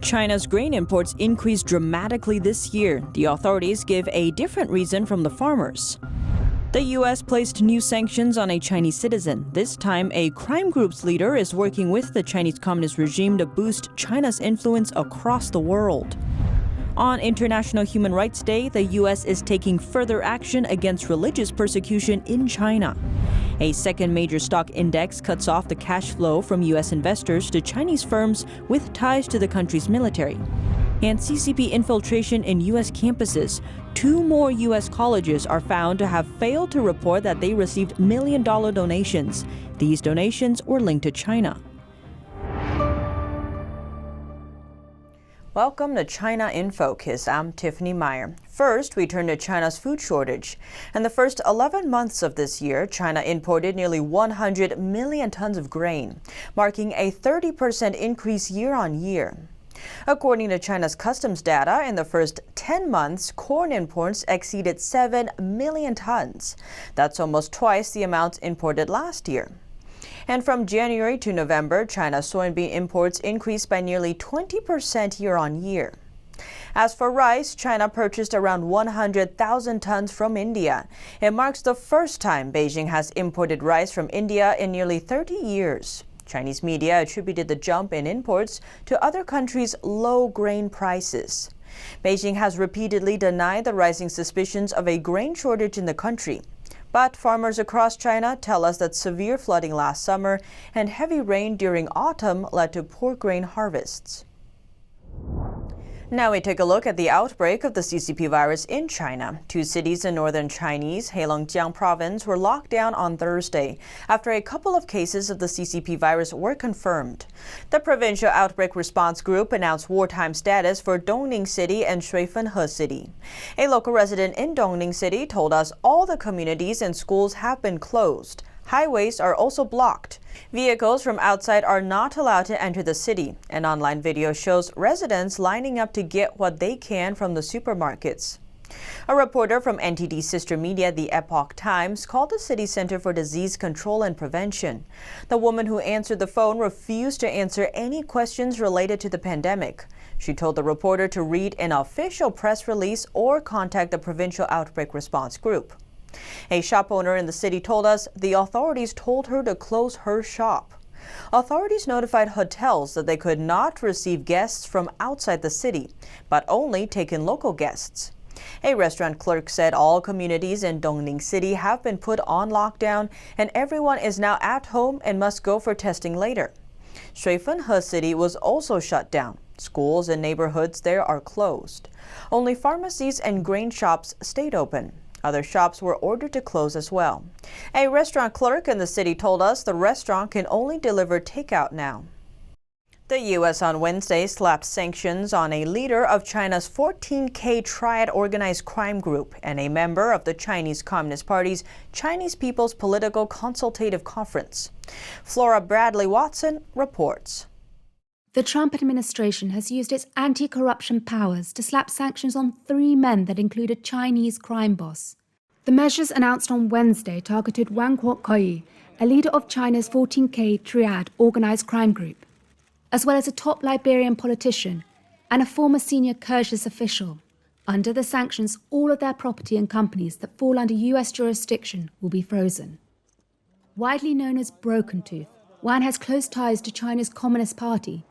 China's grain imports increased dramatically this year. The authorities give a different reason from the farmers. The U.S. placed new sanctions on a Chinese citizen. This time, a crime group's leader is working with the Chinese Communist regime to boost China's influence across the world. On International Human Rights Day, the U.S. is taking further action against religious persecution in China. A second major stock index cuts off the cash flow from U.S. investors to Chinese firms with ties to the country's military. And CCP infiltration in U.S. campuses. 2 more U.S. colleges are found to have failed to report that they received million-dollar donations. These donations were linked to China. Welcome to China in Focus. I'm Tiffany Meyer. First, we turn to China's food shortage. In the first 11 months of this year, China imported nearly 100 million tons of grain, marking a 30% increase year on year. According to China's customs data, in the first 10 months, corn imports exceeded 7 million tons. That's almost twice the amount imported last year. And from January to November, China's soybean imports increased by nearly 20% year on year. As for rice, China purchased around 100,000 tons from India. It marks the first time Beijing has imported rice from India in nearly 30 years. Chinese media attributed the jump in imports to other countries' low grain prices. Beijing has repeatedly denied the rising suspicions of a grain shortage in the country. But farmers across China tell us that severe flooding last summer and heavy rain during autumn led to poor grain harvests. Now we take a look at the outbreak of the CCP virus in China. 2 cities in northern Chinese Heilongjiang province were locked down on Thursday after a couple of cases of the CCP virus were confirmed. The Provincial Outbreak Response Group announced wartime status for Dongning City and Shuifenhe City. A local resident in Dongning City told us all the communities and schools have been closed. Highways are also blocked. Vehicles from outside are not allowed to enter the city. An online video shows residents lining up to get what they can from the supermarkets. A reporter from NTD's sister media, the Epoch Times, called the City Center for Disease Control and Prevention. The woman who answered the phone refused to answer any questions related to the pandemic. She told the reporter to read an official press release or contact the Provincial Outbreak Response Group. A shop owner in the city told us the authorities told her to close her shop. Authorities notified hotels that they could not receive guests from outside the city, but only take in local guests. A restaurant clerk said all communities in Dongning City have been put on lockdown and everyone is now at home and must go for testing later. Shuifenhe City was also shut down. Schools and neighborhoods there are closed. Only pharmacies and grain shops stayed open. Other shops were ordered to close as well. A restaurant clerk in the city told us the restaurant can only deliver takeout now. The U.S. on Wednesday slapped sanctions on a leader of China's 14K Triad organized crime group and a member of the Chinese Communist Party's Chinese People's Political Consultative Conference. Flora Bradley-Watson reports. The Trump administration has used its anti-corruption powers to slap sanctions on 3 men that include a Chinese crime boss. The measures announced on Wednesday targeted Wang Kuokoi, a leader of China's 14K Triad organized crime group, as well as a top Liberian politician and a former senior Kyrgyz official. Under the sanctions, all of their property and companies that fall under U.S. jurisdiction will be frozen. Widely known as Broken Tooth, Wang has close ties to China's Communist Party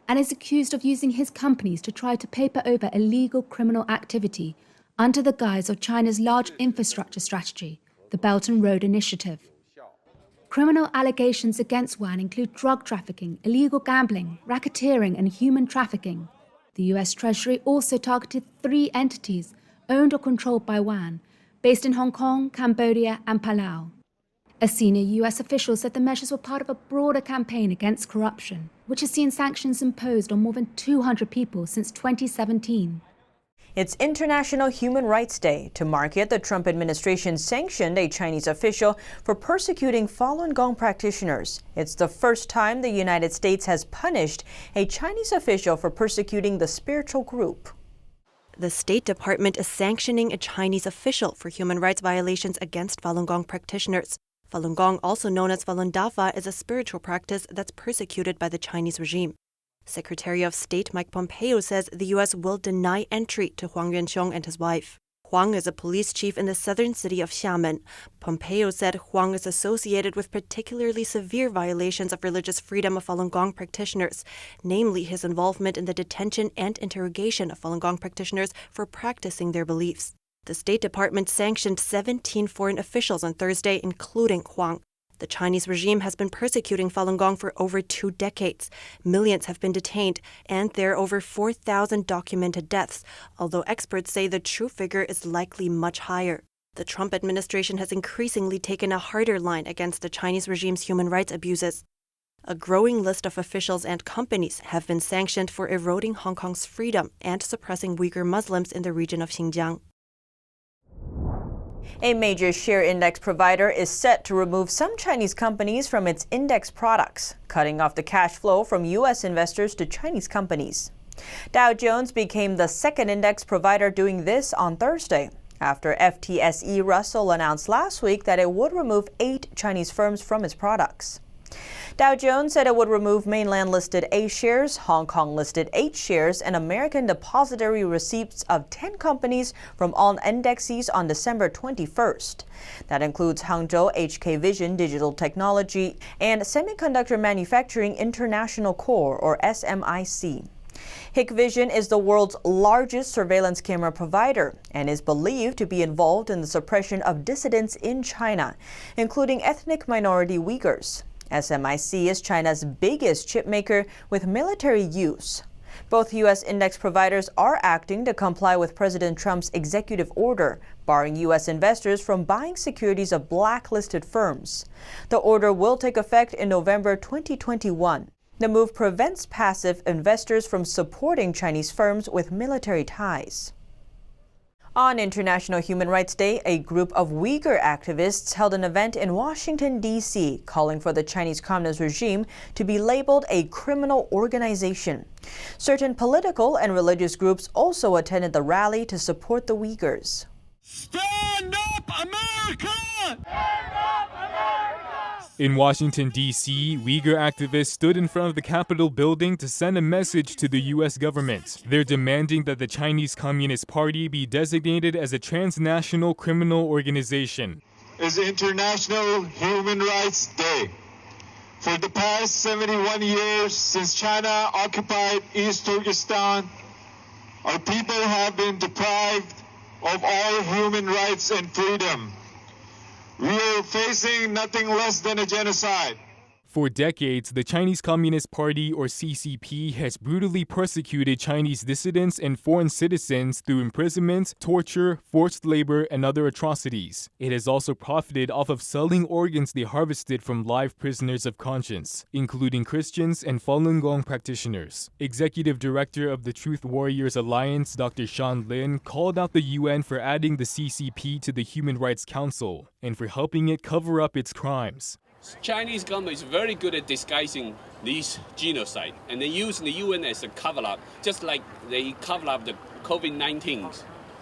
and is accused of using his companies to try to paper over illegal criminal activity under the guise of China's large infrastructure strategy, the Belt and Road Initiative. Criminal allegations against Wang include drug trafficking, illegal gambling, racketeering, and human trafficking. The US Treasury also targeted 3 entities owned or controlled by Wang, based in Hong Kong, Cambodia, and Palau. A senior US official said the measures were part of a broader campaign against corruption, which has seen sanctions imposed on more than 200 people since 2017. It's International Human Rights Day. To mark it, the Trump administration sanctioned a Chinese official for persecuting Falun Gong practitioners. It's the first time the United States has punished a Chinese official for persecuting the spiritual group. The State Department is sanctioning a Chinese official for human rights violations against Falun Gong practitioners. Falun Gong, also known as Falun Dafa, is a spiritual practice that's persecuted by the Chinese regime. Secretary of State Mike Pompeo says the U.S. will deny entry to Huang Yuanxiong and his wife. Huang is a police chief in the southern city of Xiamen. Pompeo said Huang is associated with particularly severe violations of religious freedom of Falun Gong practitioners, namely his involvement in the detention and interrogation of Falun Gong practitioners for practicing their beliefs. The State Department sanctioned 17 foreign officials on Thursday, including Huang. The Chinese regime has been persecuting Falun Gong for over 2 decades. Millions have been detained, and there are over 4,000 documented deaths, although experts say the true figure is likely much higher. The Trump administration has increasingly taken a harder line against the Chinese regime's human rights abuses. A growing list of officials and companies have been sanctioned for eroding Hong Kong's freedom and suppressing Uyghur Muslims in the region of Xinjiang. A major share index provider is set to remove some Chinese companies from its index products, cutting off the cash flow from U.S. investors to Chinese companies. Dow Jones became the second index provider doing this on Thursday, after FTSE Russell announced last week that it would remove 8 Chinese firms from its products. Dow Jones said it would remove mainland-listed A shares, Hong Kong-listed H shares, and American depository receipts of 10 companies from all indexes on December 21st. That includes Hangzhou HK Vision Digital Technology and Semiconductor Manufacturing International Corp, or SMIC. Hikvision is the world's largest surveillance camera provider and is believed to be involved in the suppression of dissidents in China, including ethnic minority Uyghurs. SMIC is China's biggest chipmaker with military use. Both U.S. index providers are acting to comply with President Trump's executive order, barring U.S. investors from buying securities of blacklisted firms. The order will take effect in November 2021. The move prevents passive investors from supporting Chinese firms with military ties. On International Human Rights Day, a group of Uyghur activists held an event in Washington, D.C., calling for the Chinese Communist regime to be labeled a criminal organization. Certain political and religious groups also attended the rally to support the Uyghurs. Stand up, America! Stand up, America! In Washington, D.C., Uyghur activists stood in front of the Capitol building to send a message to the U.S. government. They're demanding that the Chinese Communist Party be designated as a transnational criminal organization. It's International Human Rights Day. For the past 71 years since China occupied East Turkestan, our people have been deprived of all human rights and freedom. We are facing nothing less than a genocide. For decades, the Chinese Communist Party, or CCP, has brutally persecuted Chinese dissidents and foreign citizens through imprisonment, torture, forced labor, and other atrocities. It has also profited off of selling organs they harvested from live prisoners of conscience, including Christians and Falun Gong practitioners. Executive Director of the Truth Warriors Alliance, Dr. Sean Lin, called out the UN for adding the CCP to the Human Rights Council and for helping it cover up its crimes. Chinese government is very good at disguising these genocide, and they use the UN as a cover-up, just like they cover up the COVID-19,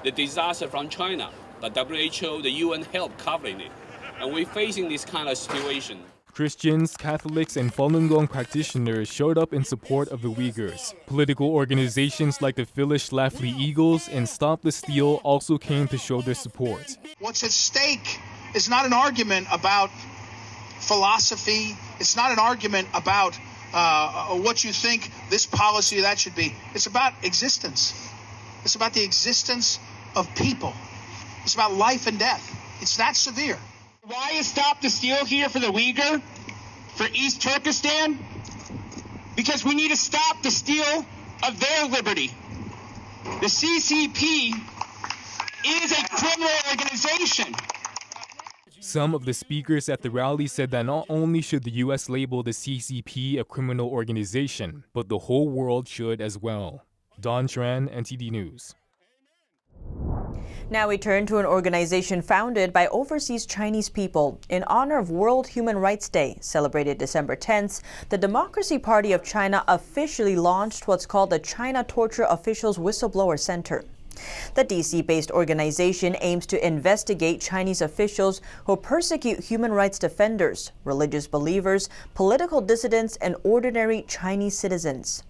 the disaster from China. But WHO, the UN helped covering it, and we're facing this kind of situation. Christians, Catholics, and Falun Gong practitioners showed up in support of the Uyghurs. Political organizations like the Phyllis Schlafly Eagles and Stop the Steal also came to show their support. What's at stake is not an argument about philosophy. It's not an argument about what you think this policy or that should be. It's about existence. It's about the existence of people. It's about life and death. It's that severe. Why is Stop the Steal here for the Uyghur, for East Turkestan? Because we need to stop the steal of their liberty. The CCP is a criminal organization. Some of the speakers at the rally said that not only should the U.S. label the CCP a criminal organization, but the whole world should as well. Don Tran, NTD News. Now we turn to an organization founded by overseas Chinese people in honor of World Human Rights Day, celebrated December 10th. The Democracy Party of China officially launched what's called the China Torture Officials Whistleblower Center. The DC-based organization aims to investigate Chinese officials who persecute human rights defenders, religious believers, political dissidents, and ordinary Chinese citizens.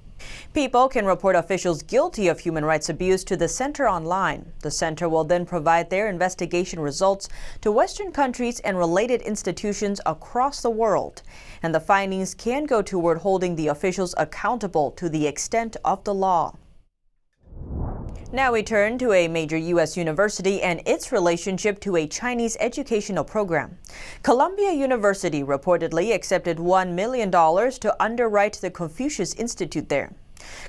People can report officials guilty of human rights abuse to the center online. The center will then provide their investigation results to Western countries and related institutions across the world. And the findings can go toward holding the officials accountable to the extent of the law. Now we turn to a major U.S. university and its relationship to a Chinese educational program. Columbia University reportedly accepted $1 million to underwrite the Confucius Institute there.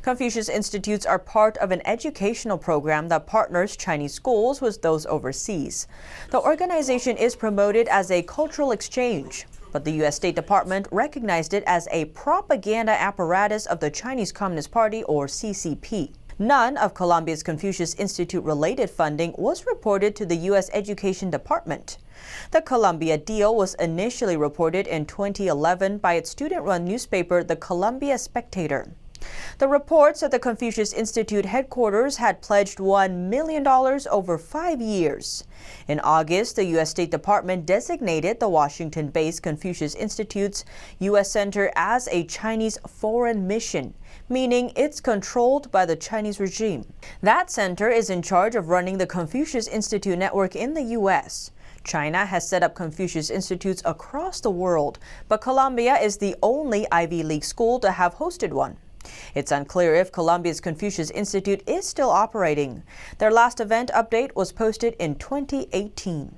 Confucius Institutes are part of an educational program that partners Chinese schools with those overseas. The organization is promoted as a cultural exchange, but the U.S. State Department recognized it as a propaganda apparatus of the Chinese Communist Party, or CCP. None of Columbia's Confucius Institute-related funding was reported to the U.S. Education Department. The Columbia deal was initially reported in 2011 by its student-run newspaper, The Columbia Spectator. The reports that the Confucius Institute headquarters had pledged $1 million over 5 years. In August, the U.S. State Department designated the Washington-based Confucius Institute's U.S. Center as a Chinese foreign mission, meaning it's controlled by the Chinese regime. That center is in charge of running the Confucius Institute network in the U.S. China has set up Confucius Institutes across the world, but Columbia is the only Ivy League school to have hosted one. It's unclear if Columbia's Confucius Institute is still operating. Their last event update was posted in 2018.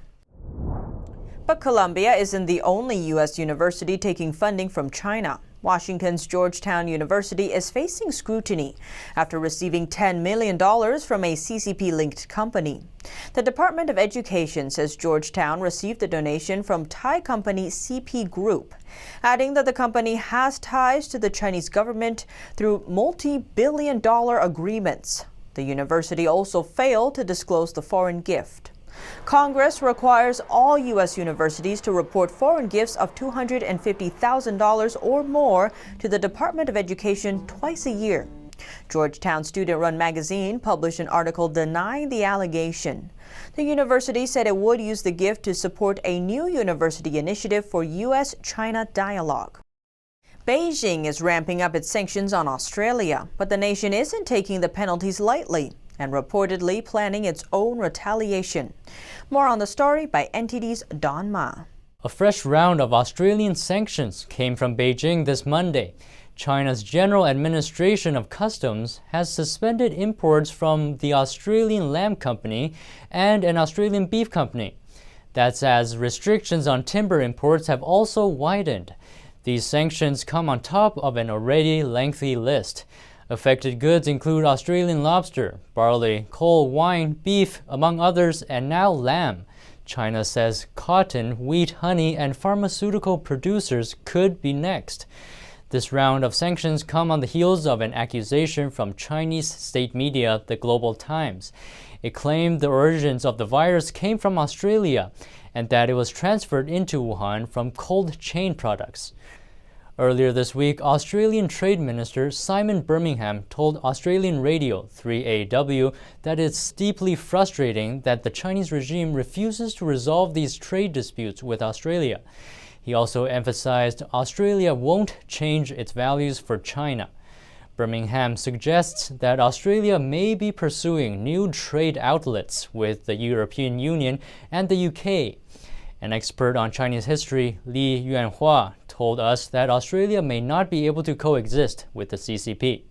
But Columbia isn't the only U.S. university taking funding from China. Washington's Georgetown University is facing scrutiny after receiving $10 million from a CCP-linked company. The Department of Education says Georgetown received the donation from Thai company CP Group, adding that the company has ties to the Chinese government through multi-billion-dollar agreements. The university also failed to disclose the foreign gift. Congress requires all U.S. universities to report foreign gifts of $250,000 or more to the Department of Education twice a year. Georgetown student-run magazine published an article denying the allegation. The university said it would use the gift to support a new university initiative for U.S.-China dialogue. Beijing is ramping up its sanctions on Australia, but the nation isn't taking the penalties lightly and reportedly planning its own retaliation. More on the story by NTD's Don Ma. A fresh round of Australian sanctions came from Beijing this Monday. China's General Administration of Customs has suspended imports from the Australian Lamb Company and an Australian beef company. That's as restrictions on timber imports have also widened. These sanctions come on top of an already lengthy list. Affected goods include Australian lobster, barley, coal, wine, beef, among others, and now lamb. China says cotton, wheat, honey, and pharmaceutical producers could be next. This round of sanctions come on the heels of an accusation from Chinese state media, the Global Times. It claimed the origins of the virus came from Australia and that it was transferred into Wuhan from cold chain products. Earlier this week, Australian Trade Minister Simon Birmingham told Australian radio 3AW that it's deeply frustrating that the Chinese regime refuses to resolve these trade disputes with Australia. He also emphasized Australia won't change its values for China. Birmingham suggests that Australia may be pursuing new trade outlets with the European Union and the UK. An expert on Chinese history, Li Yuanhua, told us that Australia may not be able to coexist with the CCP.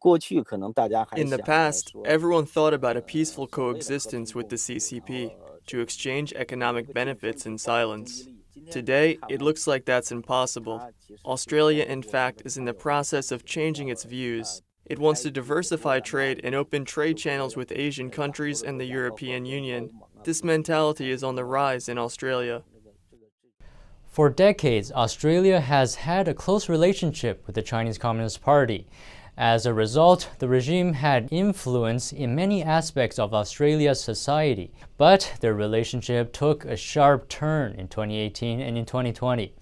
In the past, everyone thought about a peaceful coexistence with the CCP, to exchange economic benefits in silence. Today, it looks like that's impossible. Australia, in fact, is in the process of changing its views. It wants to diversify trade and open trade channels with Asian countries and the European Union. This mentality is on the rise in Australia. For decades, Australia has had a close relationship with the Chinese Communist Party. As a result, the regime had influence in many aspects of Australia's society. But their relationship took a sharp turn in 2018 and in 2020.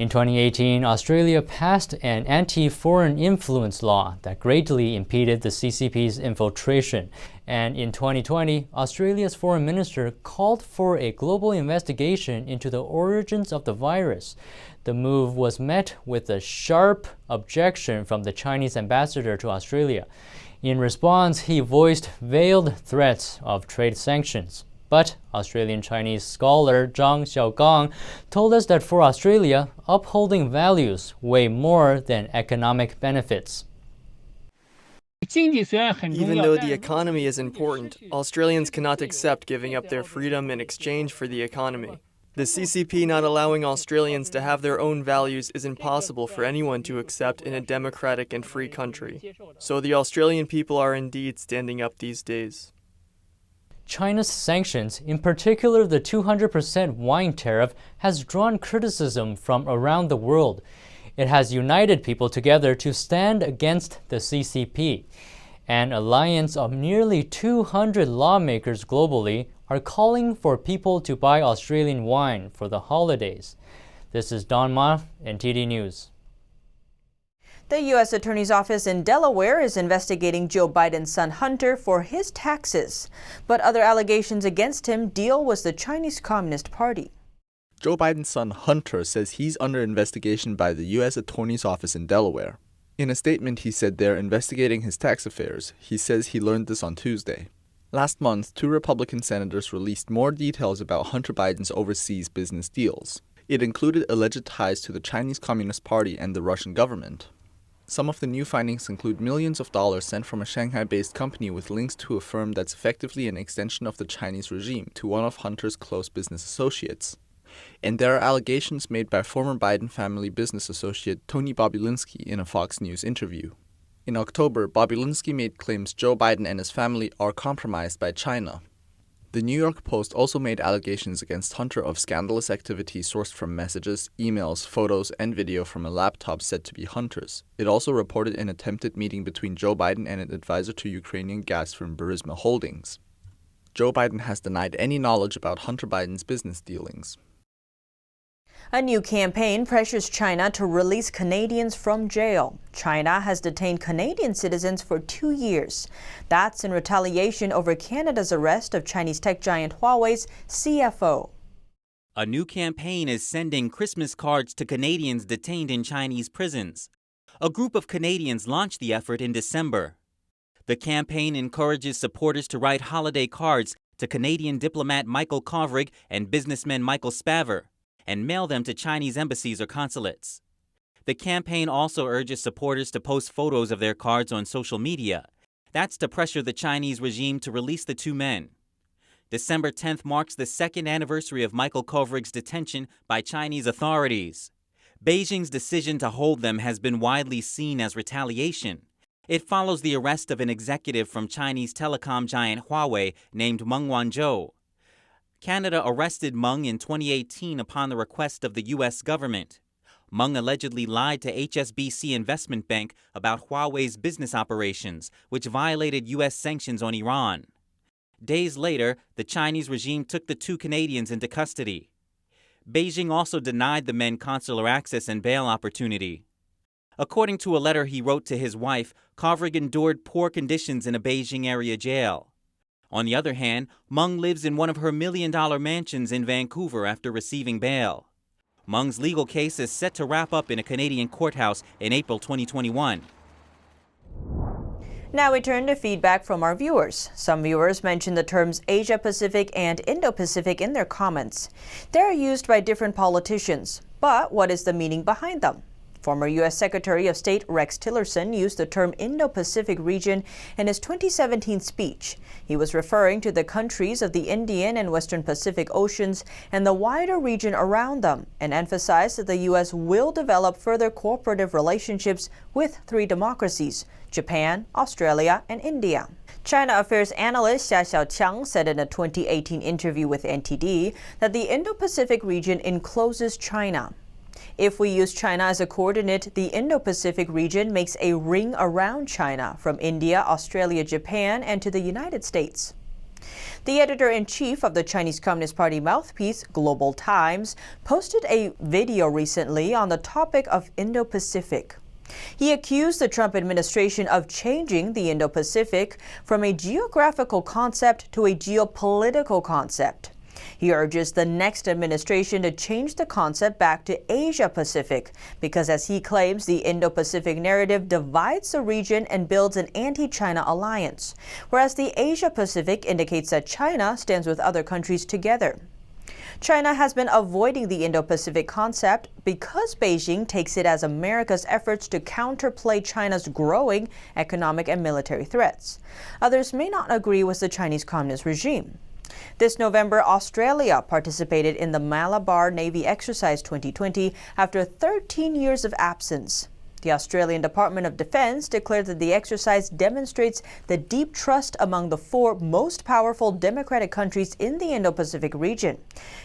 In 2018, Australia passed an anti-foreign influence law that greatly impeded the CCP's infiltration. And in 2020, Australia's foreign minister called for a global investigation into the origins of the virus. The move was met with a sharp objection from the Chinese ambassador to Australia. In response, he voiced veiled threats of trade sanctions. But Australian-Chinese scholar Zhang Xiaogang told us that for Australia, upholding values weigh more than economic benefits. Even though the economy is important, Australians cannot accept giving up their freedom in exchange for the economy. The CCP not allowing Australians to have their own values is impossible for anyone to accept in a democratic and free country. So the Australian people are indeed standing up these days. China's sanctions, in particular the 200% wine tariff, has drawn criticism from around the world. It has united people together to stand against the CCP. An alliance of nearly 200 lawmakers globally are calling for people to buy Australian wine for the holidays. This is Don Ma, NTD News. The U.S. Attorney's Office in Delaware is investigating Joe Biden's son Hunter for his taxes. But other allegations against him deal with the Chinese Communist Party. Joe Biden's son Hunter says he's under investigation by the U.S. Attorney's Office in Delaware. In a statement, he said they're investigating his tax affairs. He says he learned this on Tuesday. Last month, 2 Republican senators released more details about Hunter Biden's overseas business deals. It included alleged ties to the Chinese Communist Party and the Russian government. Some of the new findings include millions of dollars sent from a Shanghai-based company with links to a firm that's effectively an extension of the Chinese regime to one of Hunter's close business associates. And there are allegations made by former Biden family business associate Tony Bobulinski in a Fox News interview. In October, Bobulinski made claims Joe Biden and his family are compromised by China. The New York Post also made allegations against Hunter of scandalous activity sourced from messages, emails, photos, and video from a laptop said to be Hunter's. It also reported an attempted meeting between Joe Biden and an advisor to Ukrainian gas firm Burisma Holdings. Joe Biden has denied any knowledge about Hunter Biden's business dealings. A new campaign pressures China to release Canadians from jail. China has detained Canadian citizens for 2 years. That's in retaliation over Canada's arrest of Chinese tech giant Huawei's CFO. A new campaign is sending Christmas cards to Canadians detained in Chinese prisons. A group of Canadians launched the effort in December. The campaign encourages supporters to write holiday cards to Canadian diplomat Michael Kovrig and businessman Michael Spavor, and mail them to Chinese embassies or consulates. The campaign also urges supporters to post photos of their cards on social media. That's to pressure the Chinese regime to release the 2 men. December 10th marks the 2nd anniversary of Michael Kovrig's detention by Chinese authorities. Beijing's decision to hold them has been widely seen as retaliation. It follows the arrest of an executive from Chinese telecom giant Huawei named Meng Wanzhou. Canada arrested Meng in 2018 upon the request of the U.S. government. Meng allegedly lied to HSBC Investment Bank about Huawei's business operations, which violated U.S. sanctions on Iran. Days later, the Chinese regime took the 2 Canadians into custody. Beijing also denied the men consular access and bail opportunity. According to a letter he wrote to his wife, Kovrig endured poor conditions in a Beijing area jail. On the other hand, Meng lives in one of her $1 million mansions in Vancouver after receiving bail. Meng's legal case is set to wrap up in a Canadian courthouse in April 2021. Now we turn to feedback from our viewers. Some viewers mention the terms Asia-Pacific and Indo-Pacific in their comments. They are used by different politicians, but what is the meaning behind them? Former U.S. Secretary of State Rex Tillerson used the term Indo-Pacific region in his 2017 speech. He was referring to the countries of the Indian and Western Pacific Oceans and the wider region around them, and emphasized that the U.S. will develop further cooperative relationships with 3 democracies: Japan, Australia, and India. China affairs analyst Xia Xiaoqiang said in a 2018 interview with NTD that the Indo-Pacific region encloses China. If we use China as a coordinate, the Indo-Pacific region makes a ring around China from India, Australia, Japan, and to the United States. The editor-in-chief of the Chinese Communist Party mouthpiece, Global Times, posted a video recently on the topic of Indo-Pacific. He accused the Trump administration of changing the Indo-Pacific from a geographical concept to a geopolitical concept. He urges the next administration to change the concept back to Asia-Pacific because, as he claims, the Indo-Pacific narrative divides the region and builds an anti-China alliance, whereas the Asia-Pacific indicates that China stands with other countries together. China has been avoiding the Indo-Pacific concept because Beijing takes it as America's efforts to counterplay China's growing economic and military threats. Others may not agree with the Chinese Communist regime. This November, Australia participated in the Malabar Navy Exercise 2020 after 13 years of absence. The Australian Department of Defence declared that the exercise demonstrates the deep trust among the four most powerful democratic countries in the Indo-Pacific region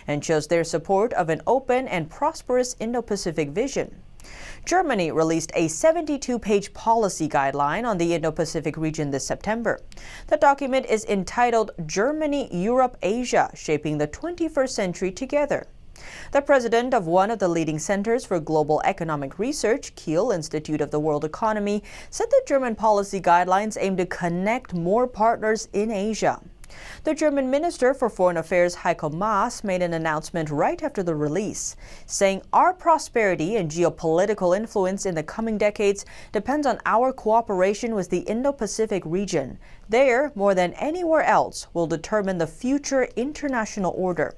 and shows their support of an open and prosperous Indo-Pacific vision. Germany released a 72-page policy guideline on the Indo-Pacific region this September. The document is entitled Germany, Europe, Asia, Shaping the 21st Century Together. The president of one of the leading centers for global economic research, Kiel Institute of the World Economy, said the German policy guidelines aim to connect more partners in Asia. The German Minister for Foreign Affairs Heiko Maas made an announcement right after the release, saying our prosperity and geopolitical influence in the coming decades depends on our cooperation with the Indo-Pacific region. There, more than anywhere else, will determine the future international order.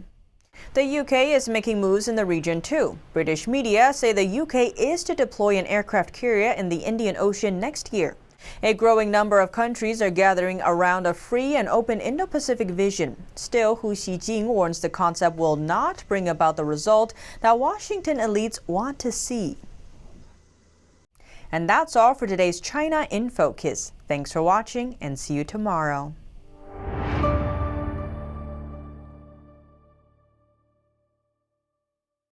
The UK is making moves in the region too. British media say the UK is to deploy an aircraft carrier in the Indian Ocean next year. A growing number of countries are gathering around a free and open Indo-Pacific vision. Still, Hu Xijing warns the concept will not bring about the result that Washington elites want to see. And that's all for today's China in Focus. Thanks for watching and see you tomorrow.